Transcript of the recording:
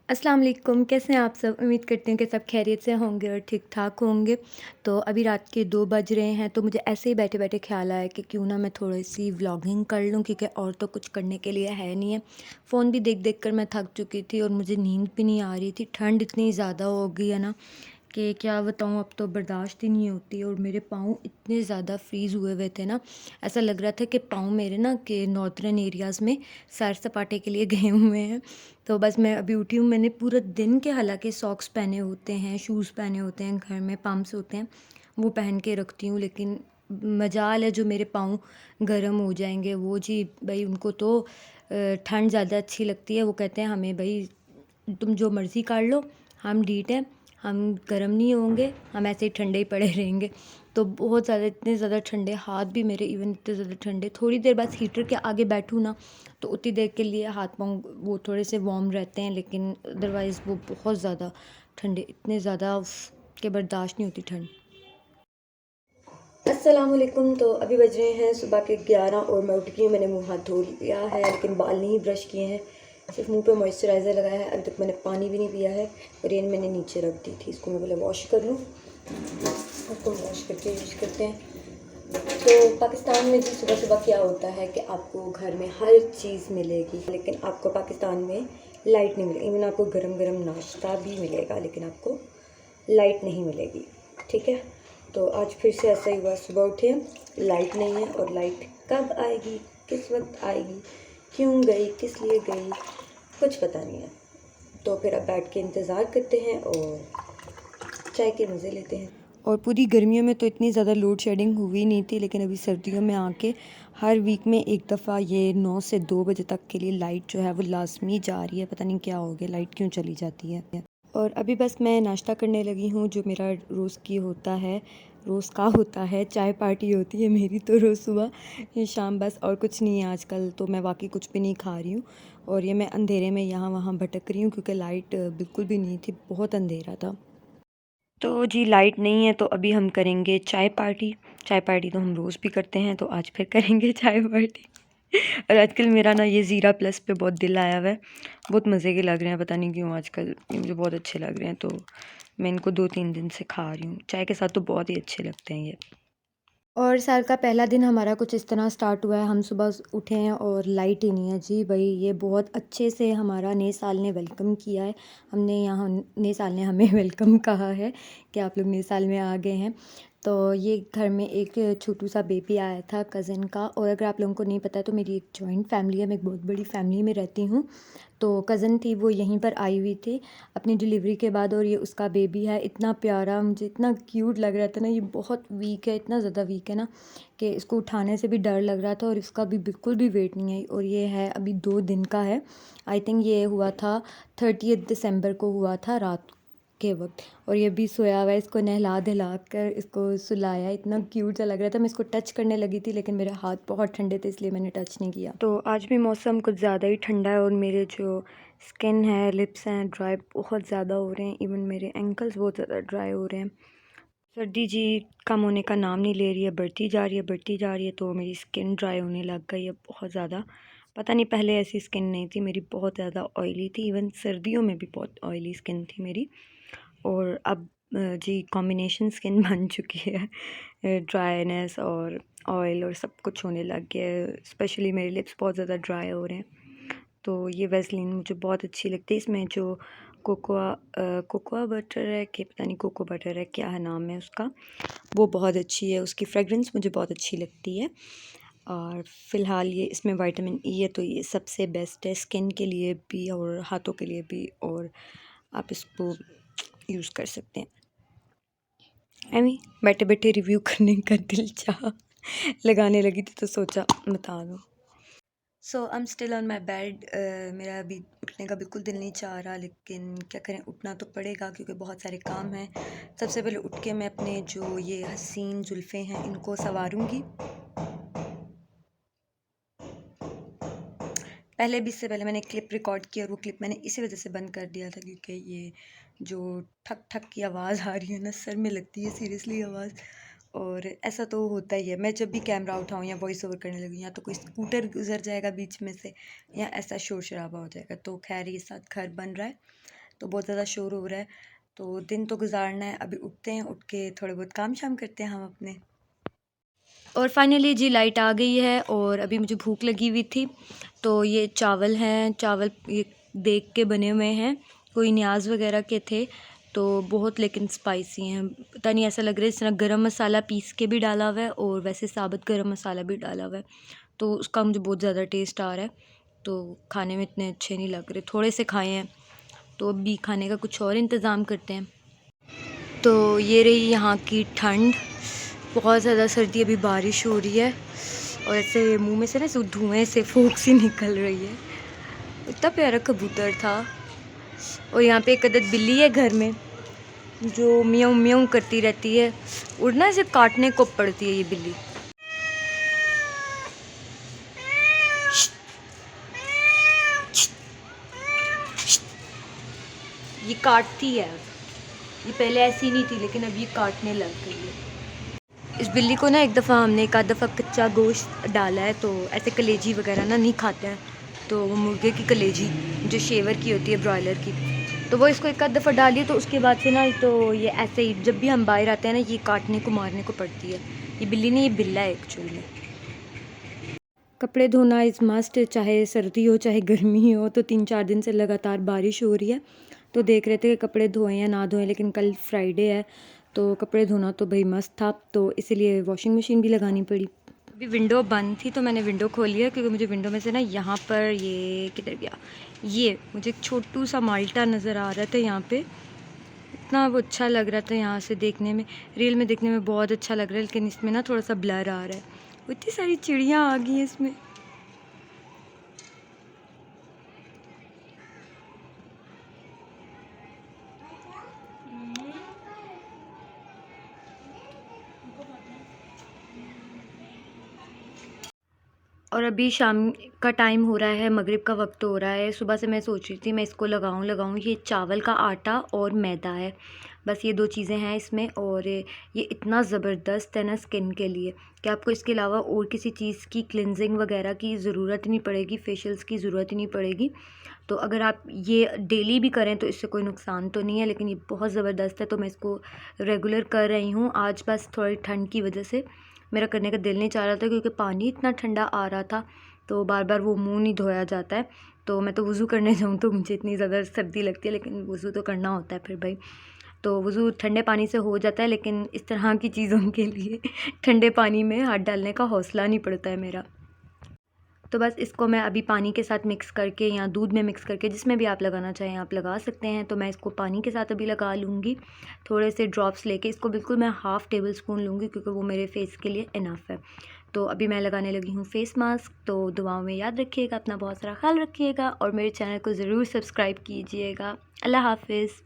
अस्सलाम वालेकुम, कैसे हैं आप सब? उम्मीद करती हूँ कि सब खैरियत से होंगे और ठीक-ठाक होंगे। तो अभी रात के 2 बज रहे हैं, तो मुझे ऐसे ही बैठे-बैठे ख़्याल आया कि क्यों ना मैं थोड़ी-सी व्लॉगिंग कर लूँ, क्योंकि और तो कुछ करने के लिए है नहीं है। फ़ोन भी देख-देख कर मैं थक चुकी थी और मुझे नींद भी नहीं आ रही थी। ठंड इतनी ज़्यादा हो गई है ना कि क्या बताऊँ, अब तो बर्दाश्त ही नहीं होती। और मेरे पाँव इतने ज़्यादा फ्रीज़ हुए हुए थे ना, ऐसा लग रहा था कि पाँव मेरे ना कि नॉर्दर्न एरियाज़ में सैर-सपाटे के लिए गए हुए हैं। तो बस मैं अभी उठी हूँ। मैंने पूरा दिन के हालाँकि सॉक्स पहने होते हैं, शूज़ पहने होते हैं, घर में पम्प्स होते हैं, वो पहन के रखती हूँ, लेकिन मजाल है जो मेरे पाँव गर्म हो जाएँगे। वो जी भई, उनको तो ठंड ज़्यादा अच्छी लगती है। वो कहते हैं हमें, भई तुम जो मर्ज़ी कर लो, हम ढीठ हैं, हम गर्म नहीं होंगे, हम ऐसे ही ठंडे ही पड़े रहेंगे। तो बहुत ज़्यादा, इतने ज़्यादा ठंडे हाथ भी मेरे, इवन इतने ज़्यादा ठंडे, थोड़ी देर बाद हीटर के आगे बैठूँ ना, तो उतनी देर के लिए हाथ पाँव वो थोड़े से वार्म रहते हैं, लेकिन अदरवाइज़ वो बहुत ज़्यादा ठंडे, इतने ज़्यादा कि बर्दाश्त नहीं होती ठंड। अस्सलाम वालेकुम। तो अभी बज रहे हैं सुबह के 11 और मैं उठ गई हूँ। मैंने मुँह हाथ धो लिया है, लेकिन बाल नहीं ब्रश किए हैं, सिर्फ मुंह पे मॉइस्चराइज़र लगाया है। अभी तक मैंने पानी भी नहीं पिया है और ये मैंने नीचे रख दी थी। इसको मैं पहले वॉश कर लूँ, इसको वॉश करके यूज़ करते हैं। तो पाकिस्तान में जी सुबह सुबह क्या होता है कि आपको घर में हर चीज़ मिलेगी, लेकिन आपको पाकिस्तान में लाइट नहीं मिलेगी। इवन आपको गरम गरम नाश्ता भी मिलेगा, लेकिन आपको लाइट नहीं मिलेगी। ठीक है, तो आज फिर से ऐसा ही हुआ। सुबह उठे, लाइट नहीं है, और लाइट कब आएगी, किस वक्त आएगी, क्यों गई, किस लिए गई, कुछ पता नहीं है। तो फिर अब बैठ के इंतज़ार करते हैं और चाय के मज़े लेते हैं। और पूरी गर्मियों में तो इतनी ज़्यादा लोड शेडिंग हुई नहीं थी, लेकिन अभी सर्दियों में आके हर वीक में एक दफ़ा ये 9 से 2 बजे तक के लिए लाइट जो है वो लाज़मी जा रही है। पता नहीं क्या हो गया, लाइट क्यों चली जाती है। और अभी बस मैं नाश्ता करने लगी हूँ, जो मेरा रोज़ की होता है, रोज़ का होता है। चाय पार्टी होती है मेरी तो रोज़ सुबह शाम, बस और कुछ नहीं है आजकल। तो मैं बाकी कुछ भी नहीं खा रही हूँ, और ये मैं अंधेरे में यहाँ वहाँ भटक रही हूँ, क्योंकि लाइट बिल्कुल भी नहीं थी, बहुत अंधेरा था। तो जी लाइट नहीं है, तो अभी हम करेंगे चाय पार्टी। चाय पार्टी तो हम रोज़ भी करते हैं, तो आज फिर करेंगे चाय पार्टी। और आजकल मेरा ना ये ज़ीरा प्लस पे बहुत दिल आया हुआ है, बहुत मज़े के लग रहे हैं, पता नहीं क्यों आजकल ये मुझे बहुत अच्छे लग रहे हैं। तो मैं इनको 2-3 दिन से खा रही हूँ, चाय के साथ तो बहुत ही अच्छे लगते हैं ये। और साल का पहला दिन हमारा कुछ इस तरह स्टार्ट हुआ है। हम सुबह उठे हैं और लाइट ही नहीं है जी भाई। ये बहुत अच्छे से हमारा नए साल ने वेलकम किया है। हमने यहाँ, नए साल ने हमें वेलकम कहा है कि आप लोग नए साल में आ गए हैं। तो ये घर में एक छोटू सा बेबी आया था कज़न का। और अगर आप लोगों को नहीं पता है, तो मेरी एक जॉइंट फैमिली है, मैं एक बहुत बड़ी फैमिली में रहती हूँ। तो कज़न थी, वो यहीं पर आई हुई थी अपनी डिलीवरी के बाद, और ये उसका बेबी है। इतना प्यारा, मुझे इतना क्यूट लग रहा था ना। ये बहुत वीक है, इतना ज़्यादा वीक है ना कि इसको उठाने से भी डर लग रहा था, और इसका भी बिल्कुल भी वेट नहीं है। और ये है अभी 2 दिन का है। आई थिंक ये हुआ था 30 दिसंबर को हुआ था रात के वक्त। और ये भी सोया हुआ है, इसको नहला धुला कर इसको सुलाया। इतना क्यूट सा लग रहा था। मैं इसको टच करने लगी थी, लेकिन मेरे हाथ बहुत ठंडे थे, इसलिए मैंने टच नहीं किया। तो आज भी मौसम कुछ ज़्यादा ही ठंडा है, और मेरे जो स्किन है, लिप्स हैं, ड्राई बहुत ज़्यादा हो रहे हैं। इवन मेरे एंकल्स बहुत ज़्यादा ड्राई हो रहे हैं। सर्दी जी कम होने का नाम नहीं ले रही है, बढ़ती जा रही है, बढ़ती जा रही है। तो मेरी स्किन ड्राई होने लग गई है बहुत ज़्यादा। पता नहीं, पहले ऐसी स्किन नहीं थी मेरी, बहुत ज़्यादा ऑयली थी। इवन सर्दियों में भी बहुत ऑयली स्किन थी मेरी। और अब जी कॉम्बिनेशन स्किन बन चुकी है, ड्राईनेस और ऑयल और सब कुछ होने लग गया है। स्पेशली मेरे लिप्स बहुत ज़्यादा ड्राई हो रहे हैं। तो ये वैसलीन मुझे बहुत अच्छी लगती है। इसमें जो कोकोआ बटर है, कि पता नहीं कोको बटर है, क्या है नाम है उसका, वो बहुत अच्छी है। उसकी फ्रेगरेंस मुझे बहुत अच्छी लगती है। और फ़िलहाल ये इसमें विटामिन ई है, तो ये सबसे बेस्ट है स्किन के लिए भी और हाथों के लिए भी। और आप इसको यूज़ कर सकते हैं। एमी बैठे बैठे रिव्यू करने का दिल चाहा, लगाने लगी थी तो सोचा बता दो। So I am still on my bed. मेरा अभी उठने का बिल्कुल दिल नहीं चाह रहा, लेकिन क्या करें, उठना तो पड़ेगा क्योंकि बहुत सारे काम हैं। सबसे पहले उठ के मैं अपने जो ये हसीन जुल्फ़े हैं इनको संवारूँगी। पहले भी, इससे पहले मैंने क्लिप रिकॉर्ड किया, और वो क्लिप मैंने इसी वजह से बंद कर दिया था, क्योंकि ये जो ठक ठक की आवाज़ आ रही है ना, सर में लगती है सीरियसली आवाज़। और ऐसा तो होता ही है, मैं जब भी कैमरा उठाऊँ या वॉइस ओवर करने लगी या तो कोई स्कूटर गुजर जाएगा बीच में से या ऐसा शोर शराबा हो जाएगा। तो खैर ये साथ घर बन रहा है तो बहुत ज़्यादा शोर हो रहा है, तो दिन तो गुजारना है। अभी उठते हैं, उठ के थोड़े बहुत काम शाम करते हैं हम अपने। और फाइनली जी लाइट आ गई है और अभी मुझे भूख लगी हुई थी, तो ये चावल हैं, चावल ये देख के बने हुए हैं, कोई न्याज वगैरह के थे, तो बहुत लेकिन स्पाइसी हैं। पता नहीं, ऐसा लग रहा है इस तरह गरम मसाला पीस के भी डाला हुआ है और वैसे साबुत गरम मसाला भी डाला हुआ है, तो उसका मुझे बहुत ज़्यादा टेस्ट आ रहा है, तो खाने में इतने अच्छे नहीं लग रहे। थोड़े से खाए हैं, तो अभी खाने का कुछ और इंतज़ाम करते हैं। तो ये रही यहाँ की ठंड, बहुत ज़्यादा सर्दी, अभी बारिश हो रही है और ऐसे मुंह में से ना धुएं से फूंक सी निकल रही है। इतना प्यारा कबूतर था। और यहाँ पे एक अदद बिल्ली है घर में जो म्याऊं म्याऊं करती रहती है, उड़ना इसे काटने को पड़ती है ये बिल्ली। ये काटती है, ये पहले ऐसी नहीं थी लेकिन अब ये काटने लग गई है। इस बिल्ली को ना एक दफ़ा हमने एक आध दफ़ा कच्चा गोश्त डाला है, तो ऐसे कलेजी वगैरह ना नहीं खाते हैं, तो वो मुर्गे की कलेजी जो शेवर की होती है, ब्रॉयलर की, तो वो इसको एक आध दफ़ा डाली, तो उसके बाद से ना तो ये ऐसे ही जब भी हम बाहर आते हैं ना ये काटने को मारने को पड़ती है। ये बिल्ली नहीं, ये बिल्ला है एक्चुअली में। कपड़े धोना इज़ मस्ट, चाहे सर्दी हो चाहे गर्मी हो। तो 3-4 दिन से लगातार बारिश हो रही है, तो देख रहे थे कि कपड़े धोएं या ना धोएं, लेकिन कल फ्राइडे है तो कपड़े धोना तो भाई मस्त था, तो इसीलिए वॉशिंग मशीन भी लगानी पड़ी। अभी विंडो बंद थी तो मैंने विंडो खोली है, क्योंकि मुझे विंडो में से ना यहाँ पर ये किधर गया, ये मुझे एक छोटू सा माल्टा नज़र आ रहा था यहाँ पे, इतना वो अच्छा लग रहा था यहाँ से देखने में, रील में देखने में बहुत अच्छा लग रहा है, लेकिन इसमें ना थोड़ा सा ब्लर आ रहा है। इतनी सारी चिड़ियाँ आ गई हैं इसमें। और अभी शाम का टाइम हो रहा है, मगरिब का वक्त हो रहा है। सुबह से मैं सोच रही थी मैं इसको लगाऊं। ये चावल का आटा और मैदा है, बस ये 2 चीज़ें हैं इसमें, और ये इतना ज़बरदस्त है ना स्किन के लिए कि आपको इसके अलावा और किसी चीज़ की क्लिनजिंग वगैरह की ज़रूरत ही नहीं पड़ेगी, फेशियल्स की ज़रूरत ही नहीं पड़ेगी। तो अगर आप ये डेली भी करें तो इससे कोई नुकसान तो नहीं है, लेकिन ये बहुत ज़बरदस्त है, तो मैं इसको रेगुलर कर रही हूँ। आज बस थोड़ी ठंड की वजह से मेरा करने का दिल नहीं चाह रहा था, क्योंकि पानी इतना ठंडा आ रहा था, तो बार बार वो मुंह नहीं धोया जाता है, तो मैं तो वज़ू करने जाऊँ तो मुझे इतनी ज़्यादा सर्दी लगती है, लेकिन वज़ू तो करना होता है फिर भाई, तो वज़ू ठंडे पानी से हो जाता है, लेकिन इस तरह की चीज़ों के लिए ठंडे पानी में हाथ डालने का हौसला नहीं पड़ता है मेरा। तो बस इसको मैं अभी पानी के साथ मिक्स करके या दूध में मिक्स करके, जिसमें भी आप लगाना चाहें आप लगा सकते हैं, तो मैं इसको पानी के साथ अभी लगा लूँगी। थोड़े से ड्रॉप्स लेके इसको बिल्कुल मैं हाफ़ टेबल स्पून लूँगी, क्योंकि वो मेरे फेस के लिए इनफ है। तो अभी मैं लगाने लगी हूँ फेस मास्क। तो दुआओं में याद रखिएगा, अपना बहुत सारा ख्याल रखिएगा और मेरे चैनल को ज़रूर सब्सक्राइब कीजिएगा। अल्लाह हाफ़िज़।